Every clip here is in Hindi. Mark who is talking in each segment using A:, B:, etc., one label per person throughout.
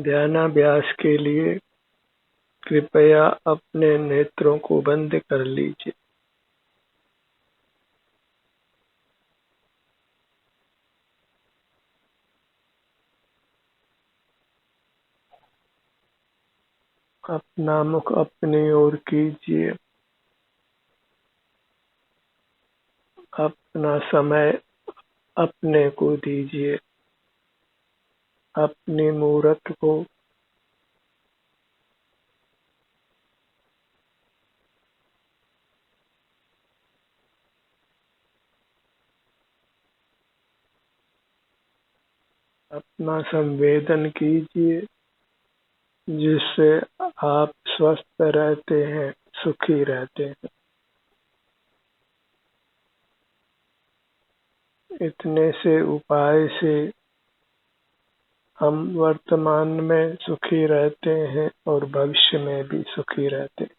A: ध्यानाभ्यास के लिए कृपया अपने नेत्रों को बंद कर लीजिए। अपना मुख अपनी ओर कीजिए। अपना समय अपने को दीजिए। अपनी मूर्त को अपना संवेदन कीजिए, जिससे आप स्वस्थ रहते हैं, सुखी रहते हैं। इतने से उपाय से हम वर्तमान में सुखी रहते हैं और भविष्य में भी सुखी रहते हैं।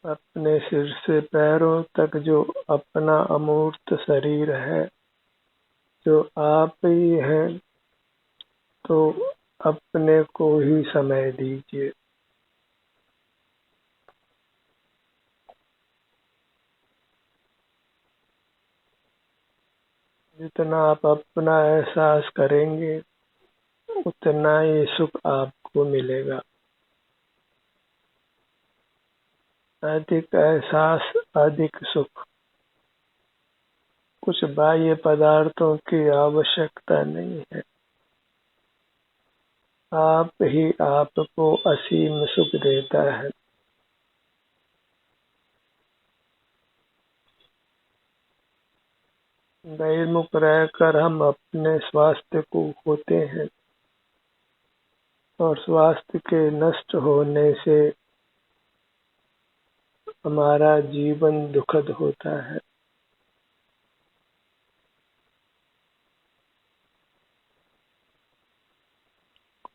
A: अपने सिर से पैरों तक जो अपना अमूर्त शरीर है, जो आप ही हैं, तो अपने को ही समय दीजिए। जितना आप अपना एहसास करेंगे, उतना ही सुख आपको मिलेगा। अधिक एहसास, अधिक सुख। कुछ बाह्य पदार्थों की आवश्यकता नहीं है। आप ही आपको असीम सुख देता है। बहिर्मुख रहकर हम अपने स्वास्थ्य को खोते हैं, और स्वास्थ्य के नष्ट होने से हमारा जीवन दुखद होता है।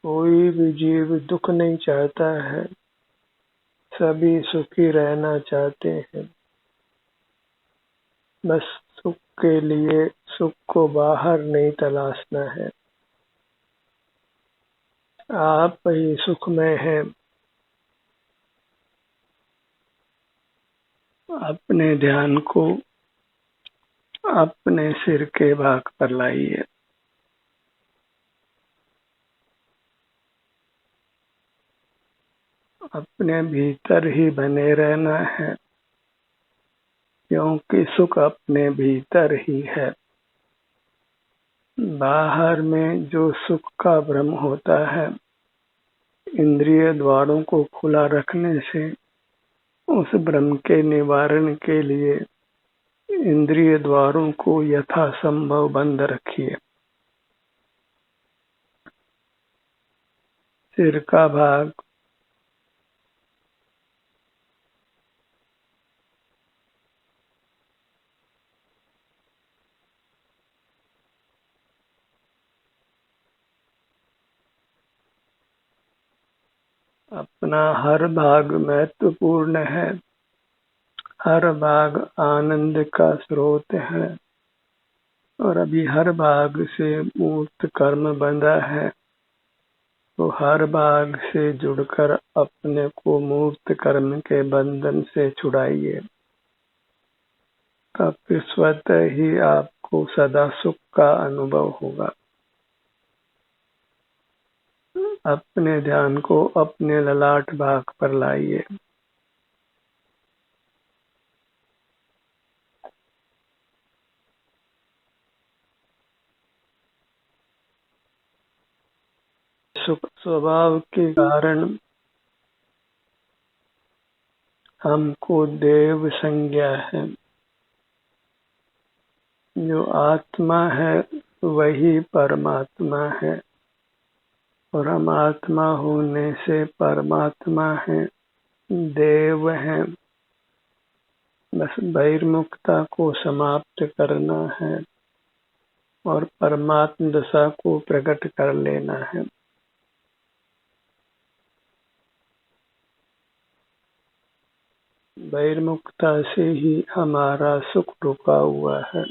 A: कोई भी जीव दुख नहीं चाहता है, सभी सुखी रहना चाहते हैं। बस सुख के लिए सुख को बाहर नहीं तलाशना है। आप ही सुख में हैं। अपने ध्यान को अपने सिर के भाग पर लाइए। अपने भीतर ही बने रहना है, क्योंकि सुख अपने भीतर ही है। बाहर में जो सुख का भ्रम होता है, इंद्रिय द्वारों को खुला रखने से उस भ्रम के निवारण के लिए इंद्रिय द्वारों को यथासंभव बंद रखिए। सिर का भाग अपना हर भाग महत्वपूर्ण है। हर भाग आनंद का स्रोत है, और अभी हर भाग से मूर्त कर्म बंधा है। तो हर भाग से जुड़कर अपने को मूर्त कर्म के बंधन से छुड़ाइए। तब फिर स्वतः ही आपको सदा सुख का अनुभव होगा। अपने ध्यान को अपने ललाट भाग पर लाइए। सुख स्वभाव के कारण हमको देव संज्ञा है। जो आत्मा है वही परमात्मा है, और हम आत्मा होने से परमात्मा है, देव है। बस बहिर्मुखता को समाप्त करना है और परमात्म दशा को प्रकट कर लेना है। बहिर्मुखता से ही हमारा सुख रुका हुआ है।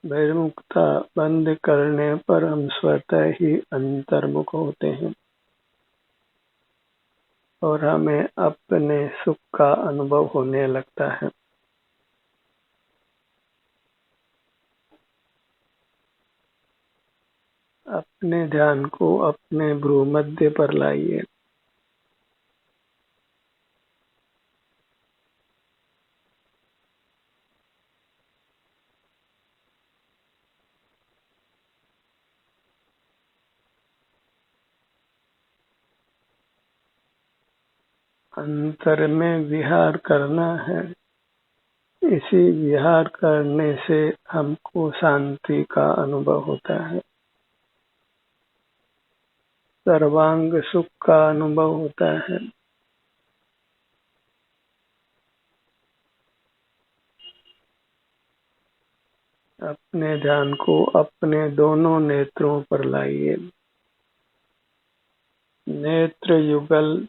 A: बहिर्मुखता बंद करने पर हम स्वतः ही अंतर्मुख होते हैं और हमें अपने सुख का अनुभव होने लगता है। अपने ध्यान को अपने भ्रूमध्य पर लाइए। अंतर में विहार करना है। इसी विहार करने से हमको शांति का अनुभव होता है, सर्वांग सुख का अनुभव होता है। अपने ध्यान को अपने दोनों नेत्रों पर लाइए। नेत्र युगल,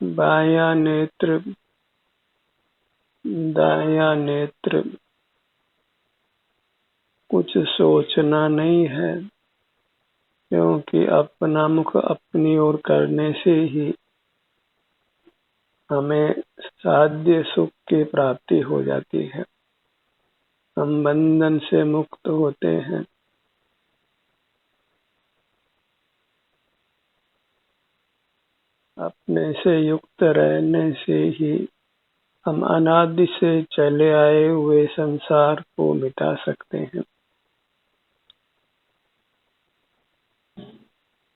A: बायां नेत्र, दायां नेत्र। कुछ सोचना नहीं है, क्योंकि अपना मुख अपनी ओर करने से ही हमें साध्य सुख की प्राप्ति हो जाती है। हम बंधन से मुक्त होते हैं। अपने से युक्त रहने से ही हम अनादि से चले आए हुए संसार को मिटा सकते हैं।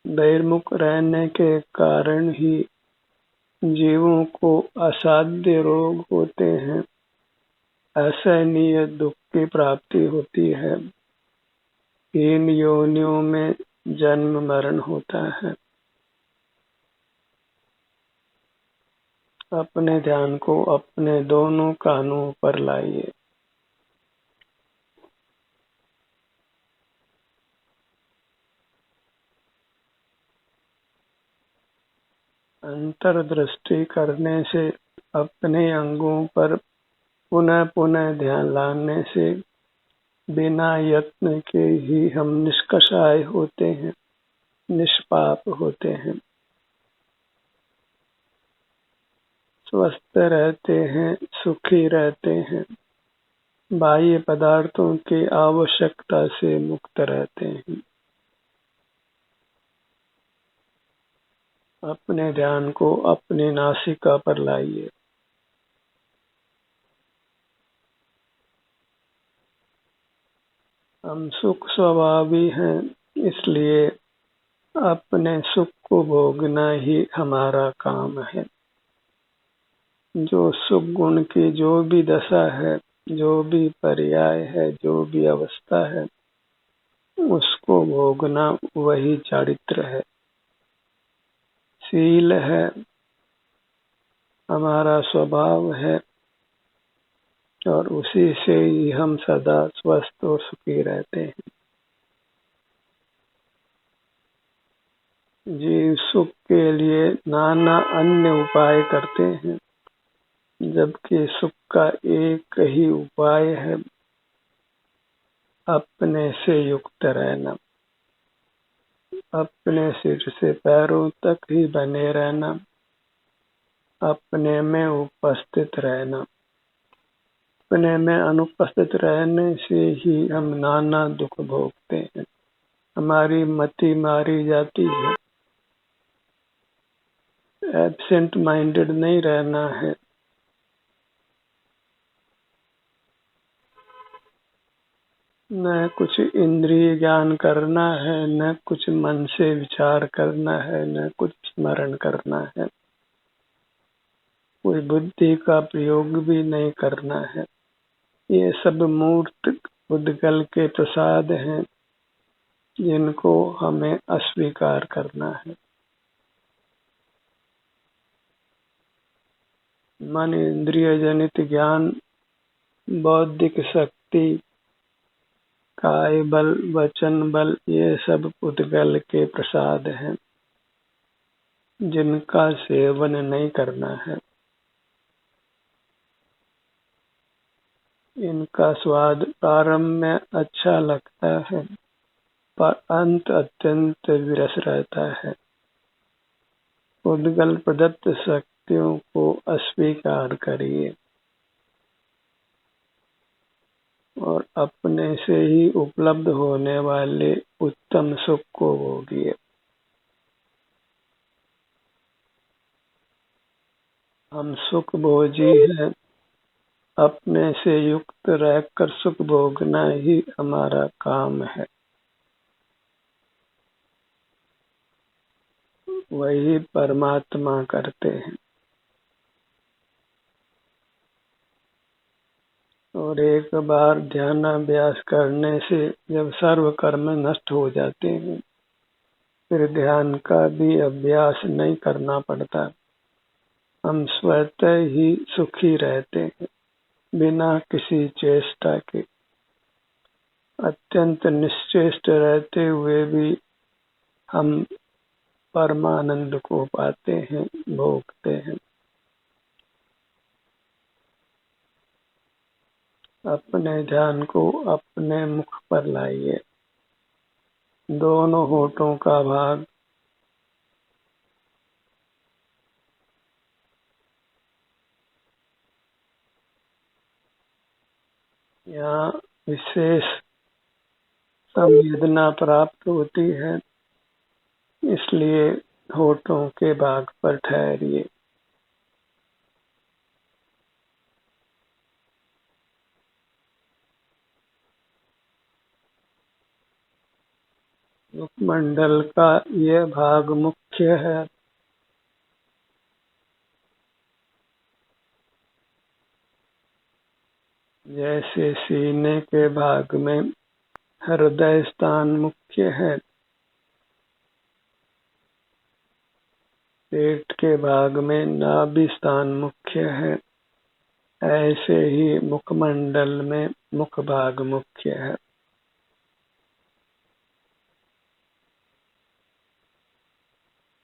A: बहिर्मुख रहने के कारण ही जीवों को असाध्य रोग होते हैं, असहनीय दुख की प्राप्ति होती है, हीन योनियों में जन्म मरण होता है। अपने ध्यान को अपने दोनों कानों पर लाइए। अंतर्दृष्टि करने से, अपने अंगों पर पुनः पुनः ध्यान लाने से बिना यत्न के ही हम निष्कषाय होते हैं, निष्पाप होते हैं, स्वस्थ रहते हैं, सुखी रहते हैं, बाह्य पदार्थों की आवश्यकता से मुक्त रहते हैं। अपने ध्यान को अपनी नासिका पर लाइए। हम सुख स्वभावी हैं, इसलिए अपने सुख को भोगना ही हमारा काम है। जो सुख गुण की जो भी दशा है, जो भी पर्याय है, जो भी अवस्था है, उसको भोगना वही चारित्र है, शील है, हमारा स्वभाव है, और उसी से ही हम सदा स्वस्थ और सुखी रहते हैं। जीव सुख के लिए नाना अन्य उपाय करते हैं, जबकि सुख का एक ही उपाय है, अपने से युक्त रहना, अपने सिर से पैरों तक ही बने रहना, अपने में उपस्थित रहना। अपने में अनुपस्थित रहने से ही हम नाना दुख भोगते हैं, हमारी मति मारी जाती है। एब्सेंट माइंडेड नहीं रहना है। न कुछ इंद्रिय ज्ञान करना है, न कुछ मन से विचार करना है, न कुछ स्मरण करना है, कोई बुद्धि का प्रयोग भी नहीं करना है। ये सब मूर्त उद्गल के प्रसाद हैं, जिनको हमें अस्वीकार करना है। मन इंद्रिय जनित ज्ञान, बौद्धिक शक्ति, काय बल, वचन बल, ये सब उद्गल के प्रसाद हैं, जिनका सेवन नहीं करना है। इनका स्वाद प्रारंभ में अच्छा लगता है, पर अंत अत्यंत विरस रहता है। उद्गल प्रदत्त शक्तियों को अस्वीकार करिए और अपने से ही उपलब्ध होने वाले उत्तम सुख को भोगिए। हम सुख भोजी हैं, अपने से युक्त रहकर सुख भोगना ही हमारा काम है। वही परमात्मा करते हैं। और एक बार ध्यानाभ्यास करने से जब सर्व कर्म नष्ट हो जाते हैं, फिर ध्यान का भी अभ्यास नहीं करना पड़ता। हम स्वतः ही सुखी रहते हैं, बिना किसी चेष्टा के। अत्यंत निश्चेष्ट रहते हुए भी हम परमानंद को पाते हैं, भोगते हैं। अपने ध्यान को अपने मुख पर लाइए। दोनों होठों का भाग यहाँ विशेष संवेदना प्राप्त होती है, इसलिए होठों के भाग पर ठहरिए। मुखमंडल का यह भाग मुख्य है। जैसे सीने के भाग में हृदय स्थान मुख्य है, पेट के भाग में नाभि स्थान मुख्य है, ऐसे ही मुखमंडल में मुख भाग मुख्य है।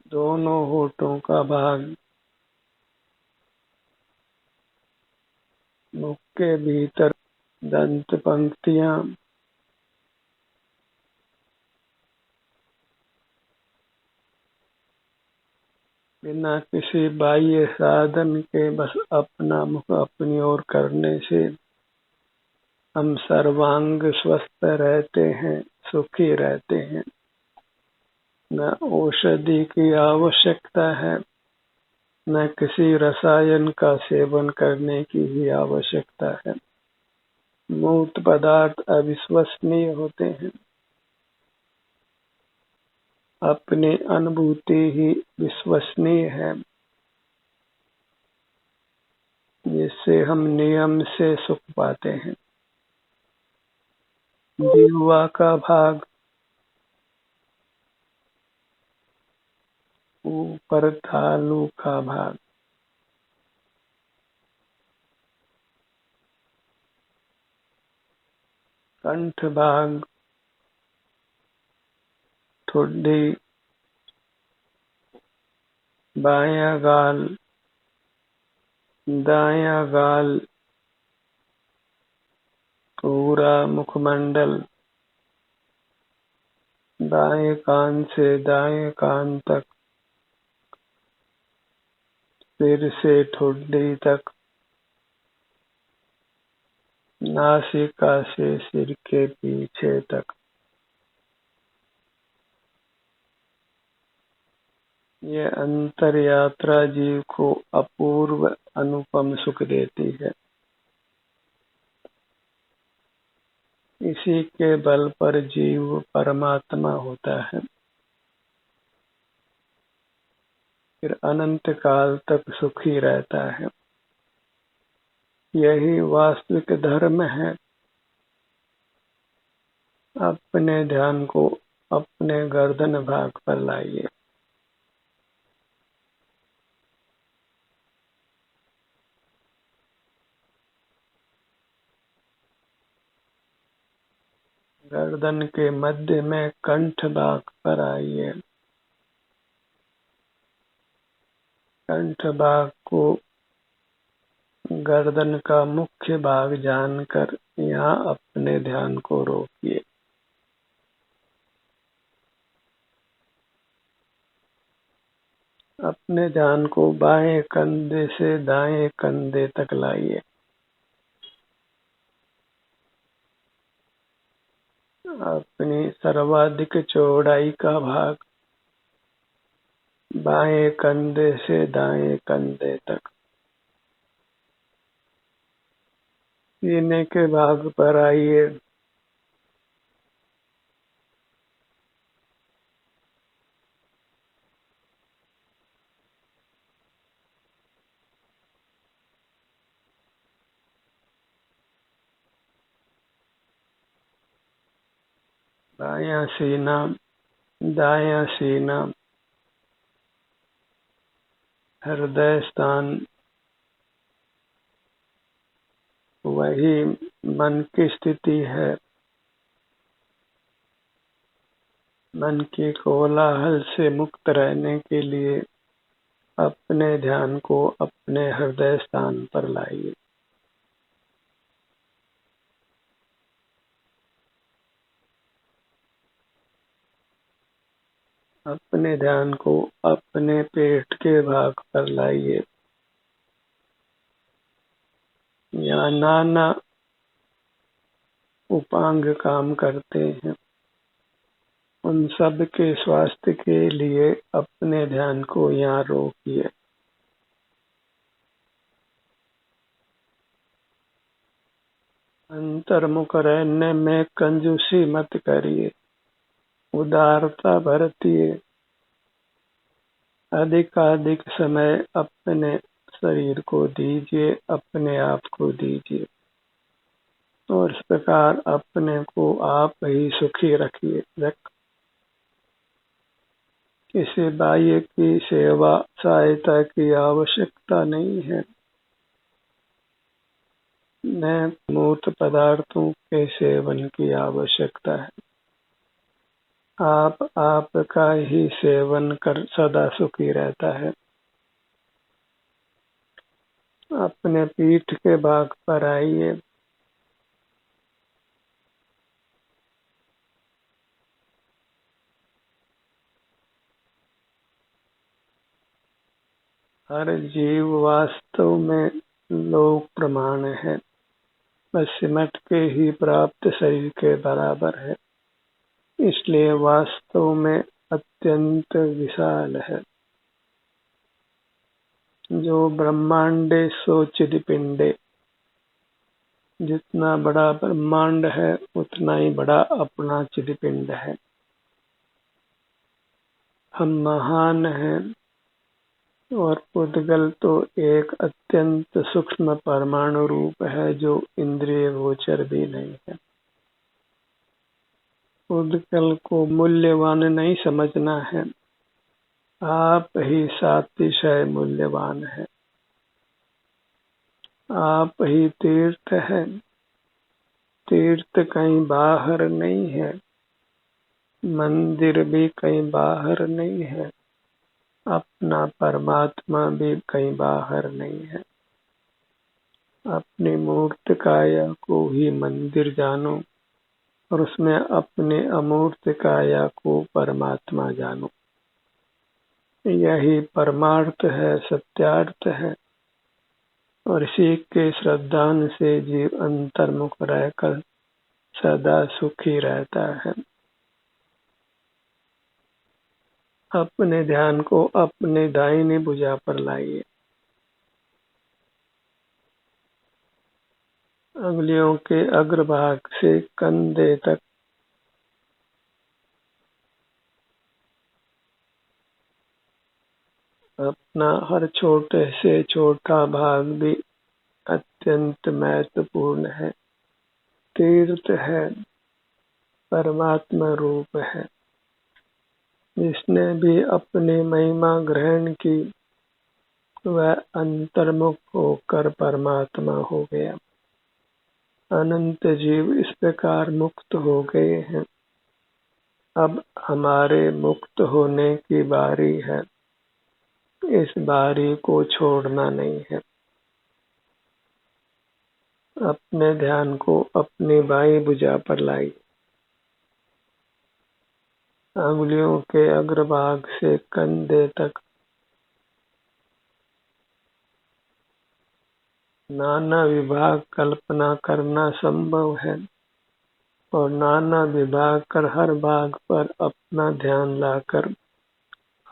A: दोनों होठों का भाग मुख के भीतर दंत पंक्तियां बिना किसी बाह्य साधन के बस अपना मुख अपनी ओर करने से हम सर्वांग स्वस्थ रहते हैं, सुखी रहते हैं। न औषधि की आवश्यकता है, न किसी रसायन का सेवन करने की भी आवश्यकता है। मूर्त पदार्थ अविश्वसनीय होते हैं, अपनी अनुभूति ही विश्वसनीय है, जिससे हम नियम से सुख पाते हैं। जिह्वा का भाग ऊपर तालू का भाग, कंठ भाग ठुड्डी, बायां गाल, दायां गाल, पूरा मुखमंडल, दाएं कान से दाएं कान तक, सिर से ठुड्डी तक, नासिका से सिर के पीछे तक। ये अंतर यात्रा जीव को अपूर्व अनुपम सुख देती है। इसी के बल पर जीव परमात्मा होता है, फिर अनंत काल तक सुखी रहता है। यही वास्तविक धर्म है। अपने ध्यान को अपने गर्दन भाग पर लाइए। गर्दन के मध्य में कंठ भाग पर आइए। कंठ भाग को गर्दन का मुख्य भाग जानकर यहाँ अपने ध्यान को रोकिए। अपने ध्यान को बाएं कंधे से दाएं कंधे तक लाइए। अपनी सर्वाधिक चौड़ाई का भाग बाएं कंधे से दाएं कंधे तक। सीने के भाग पर आइए। बायां सीना, दायां सीना, हृदय स्थान, वही मन की स्थिति है। मन के कोलाहल से मुक्त रहने के लिए अपने ध्यान को अपने हृदय स्थान पर लाइए। अपने ध्यान को अपने पेट के भाग पर लाइए। यहाँ नाना उपांग काम करते हैं। उन सब के स्वास्थ्य के लिए अपने ध्यान को यहाँ रोकिए। अंतर्मुख रहने में कंजूसी मत करिए, उदारता बरतिए। अधिकाधिक समय अपने शरीर को दीजिए, अपने आप को दीजिए और इस प्रकार अपने को आप ही सुखी रखिए। किसी बाह्य की सेवा सहायता की आवश्यकता नहीं है, न मूर्त पदार्थों के सेवन की आवश्यकता है। आपका ही सेवन कर सदा सुखी रहता है। अपने पीठ के भाग पर आइए। हर जीव वास्तव में लोक प्रमाण है, बस सिमट के ही प्राप्त शरीर के बराबर है, इसलिए वास्तव में अत्यंत विशाल है। जो ब्रह्मांडे सो चिदपिंडे, जितना बड़ा ब्रह्मांड है उतना ही बड़ा अपना चिदपिंड है। हम महान हैं और उद्गल तो एक अत्यंत सूक्ष्म परमाणु रूप है जो इंद्रिय गोचर भी नहीं है। उद्गल को मूल्यवान नहीं समझना है, आप ही सातिशय मूल्यवान है। आप ही तीर्थ है, तीर्थ कहीं बाहर नहीं है, मंदिर भी कहीं बाहर नहीं है, अपना परमात्मा भी कहीं बाहर नहीं है। अपनी मूर्त काया को ही मंदिर जानो और उसमें अपने अमूर्त काया को परमात्मा जानो। यही परमार्थ है, सत्यार्थ है और इसी के श्रद्धान से जीव अंतर्मुख रहकर सदा सुखी रहता है। अपने ध्यान को अपने दाहिनी भुजा पर लाइए। अंगुलियों के अग्रभाग से कंधे तक अपना हर छोटे से छोटा भाग भी अत्यंत महत्वपूर्ण है, तीर्थ है, परमात्मा रूप है। जिसने भी अपनी महिमा ग्रहण की वह अंतर्मुख होकर परमात्मा हो गया। अनंत जीव इस प्रकार मुक्त हो गए हैं। अब हमारे मुक्त होने की बारी है, इस बारी को छोड़ना नहीं है। अपने ध्यान को अपनी बाईं भुजा पर लाइए। अंगुलियों के अग्रभाग से कंधे तक नाना विभाग कल्पना करना संभव है और नाना विभाग कर हर भाग पर अपना ध्यान लाकर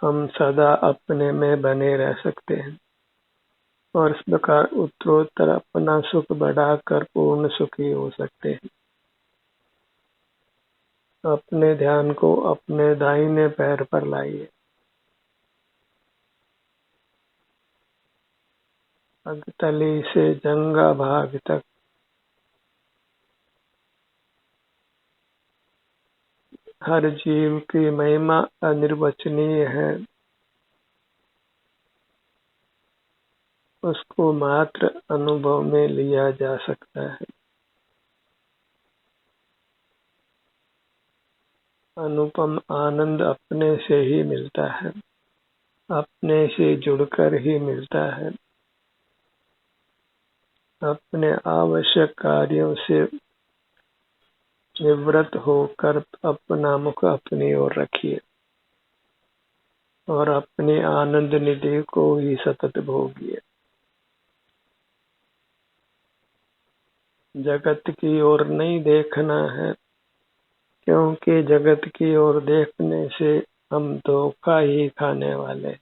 A: हम सदा अपने में बने रह सकते हैं और इस प्रकार उत्तरोत्तर अपना सुख बढ़ाकर पूर्ण सुखी हो सकते हैं। अपने ध्यान को अपने दाहिने पैर पर लाइए। अगतली से जंघा भाग तक हर जीव की महिमा अनिर्वचनीय है। उसको मात्र अनुभव में लिया जा सकता है। अनुपम आनंद अपने से ही मिलता है, अपने से जुड़कर ही मिलता है। अपने आवश्यक कार्यों से निवृत्त होकर अपना मुख अपनी ओर रखिए और अपनी आनंद निधि को ही सतत भोगिए। जगत की ओर नहीं देखना है, क्योंकि जगत की ओर देखने से हम धोखा ही खाने वाले।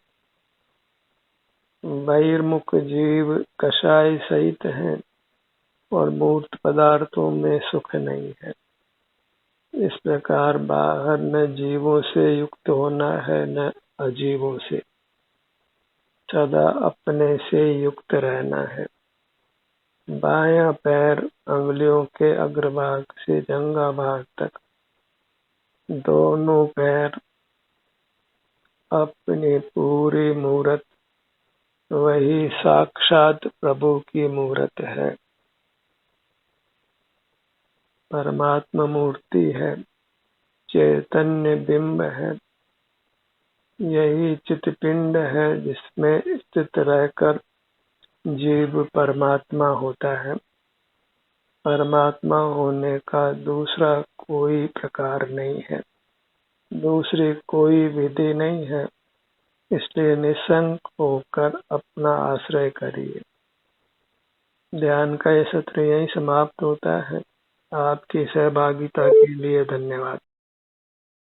A: बहिर्मुख जीव कषाय सहित हैं और मूर्त पदार्थों में सुख नहीं है। इस प्रकार बाहर न जीवों से युक्त होना है न अजीवों से, सदा अपने से युक्त रहना है। बायां पैर अंगुलियों के अग्रभाग से जंघा भाग तक दोनों पैर अपनी पूरी मूरत वही साक्षात प्रभु की मूरत है, परमात्मा मूर्ति है, चैतन्य बिंब है। यही चित्पिंड है जिसमें स्थित रहकर जीव परमात्मा होता है। परमात्मा होने का दूसरा कोई प्रकार नहीं है, दूसरी कोई विधि नहीं है। इसलिए निसंक होकर अपना आश्रय करिए। ध्यान का यह सत्र यहीं समाप्त होता है। आपकी सहभागिता के लिए धन्यवाद।